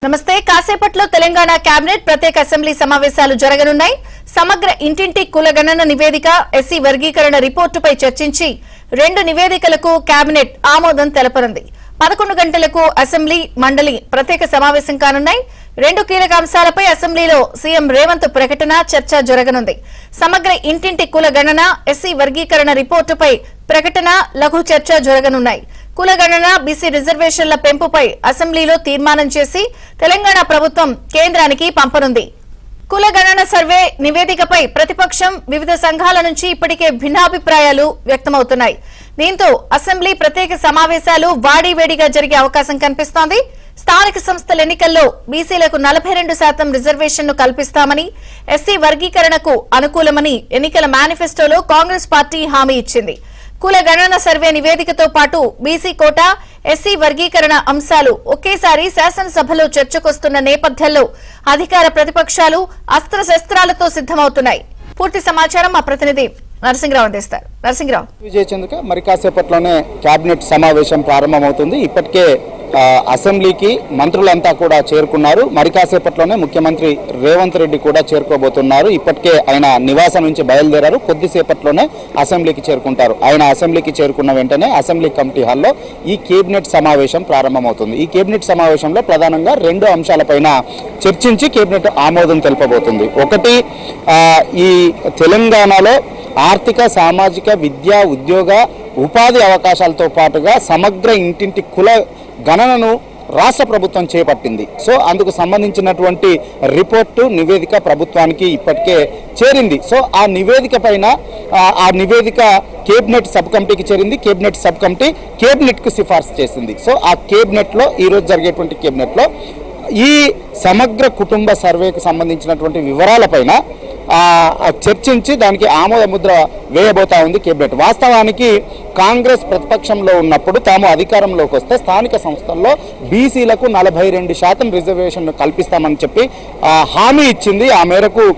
నమస్తే. కాసేపట్లో తెలంగాణ కేబినెట్ ప్రత్యేక అసెంబ్లీ సమావేశాలు జరగనున్నాయి. సమగ్ర ఇంటింటి కులగణన నివేదిక, ఎస్సీ వర్గీకరణ రిపోర్టుపై చర్చించి 2 నివేదికలకు కేబినెట్ ఆమోదం తెలపనుంది. 11 గంటలకు అసెంబ్లీ మండలి ప్రత్యేక సమావేశం కానున్నాయి. 2 కీలక అంశాలపై అసెంబ్లీలో సీఎం రేవంత్ ప్రకటన, చర్చ జరగనుంది. సమగ్ర ఇంటింటి కులగణన, ఎస్సీ వర్గీకరణ రిపోర్టుపై ప్రకటన, లఘు చర్చ జరగనున్నాయి. కులగణన, బీసీ రిజర్వేషన్ల పెంపుపై అసెంబ్లీలో తీర్మానం చేసి తెలంగాణ ప్రభుత్వం కేంద్రానికి పంపనుంది. కులగణన సర్వే నివేదికపై ప్రతిపక్షం, వివిధ సంఘాల నుంచి ఇప్పటికే భిన్నాభిప్రాయాలు వ్యక్తమవుతున్నాయి. దీంతో అసెంబ్లీ ప్రత్యేక సమావేశాలు వాడీవేడిగా జరిగే అవకాశం కనిపిస్తోంది. స్థానిక సంస్థల ఎన్నికల్లో బీసీలకు 42% రిజర్వేషన్ను కల్పిస్తామని, ఎస్సీ వర్గీకరణకు అనుకూలమని ఎన్నికల మేనిఫెస్టోలో కాంగ్రెస్ పార్టీ హామీ ఇచ్చింది. కులగణన సర్వే నివేదికతో పాటు బీసీ కోటా, ఎస్సీ వర్గీకరణ అంశాలు ఒకేసారి శాసనసభలో చర్చకొస్తున్న నేపథ్యంలో అధికార ప్రతిపక్షాలు అస్త్రశస్త్రాలతో సిద్దమవుతున్నాయి. పూర్తి సమాచారం మా ప్రతినిధి నరసింహరావు అందిస్తారు. నరసింహరావు. విజయ్ చంద్రిక, మరి కాసేపట్లోనే కేబినెట్ సమావేశం ప్రారంభమవుతుంది. ఇప్పటికే అసెంబ్లీకి మంత్రులంతా కూడా చేరుకున్నారు. మరి కాసేపట్లోనే ముఖ్యమంత్రి రేవంత్ రెడ్డి కూడా చేరుకోబోతున్నారు. ఇప్పటికే ఆయన నివాసం నుంచి బయలుదేరారు. కొద్దిసేపట్లోనే అసెంబ్లీకి చేరుకుంటారు. ఆయన అసెంబ్లీకి చేరుకున్న వెంటనే అసెంబ్లీ కమిటీ హాల్లో ఈ కేబినెట్ సమావేశం ప్రారంభమవుతుంది. ఈ కేబినెట్ సమావేశంలో ప్రధానంగా 2 అంశాలపైన చర్చించి కేబినెట్ ఆమోదం తెలపబోతుంది. ఒకటి, ఈ తెలంగాణలో ఆర్థిక, సామాజిక, విద్యా, ఉద్యోగ, ఉపాధి అవకాశాలతో పాటుగా సమగ్ర ఇంటింటి కుల గణనను రాష్ట్ర ప్రభుత్వం చేపట్టింది. సో అందుకు సంబంధించినటువంటి రిపోర్టు, నివేదిక ప్రభుత్వానికి ఇప్పటికే చేరింది. సో ఆ నివేదిక పైన ఆ నివేదిక కేబినెట్ సబ్ కమిటీకి చేరింది. కేబినెట్ సబ్ కమిటీ కేబినెట్కు సిఫార్సు చేసింది. సో ఆ కేబినెట్లో ఈరోజు జరిగేటువంటి కేబినెట్లో ఈ సమగ్ర కుటుంబ సర్వేకు సంబంధించినటువంటి వివరాలపైన చర్చించి దానికి ఆమోద ముద్ర వేయబోతా ఉంది కేబినెట్. వాస్తవానికి కాంగ్రెస్ ప్రతిపక్షంలో ఉన్నప్పుడు తాము అధికారంలోకి వస్తే స్థానిక సంస్థల్లో బీసీలకు 42% రిజర్వేషన్ కల్పిస్తామని చెప్పి హామీ ఇచ్చింది. ఆ మేరకు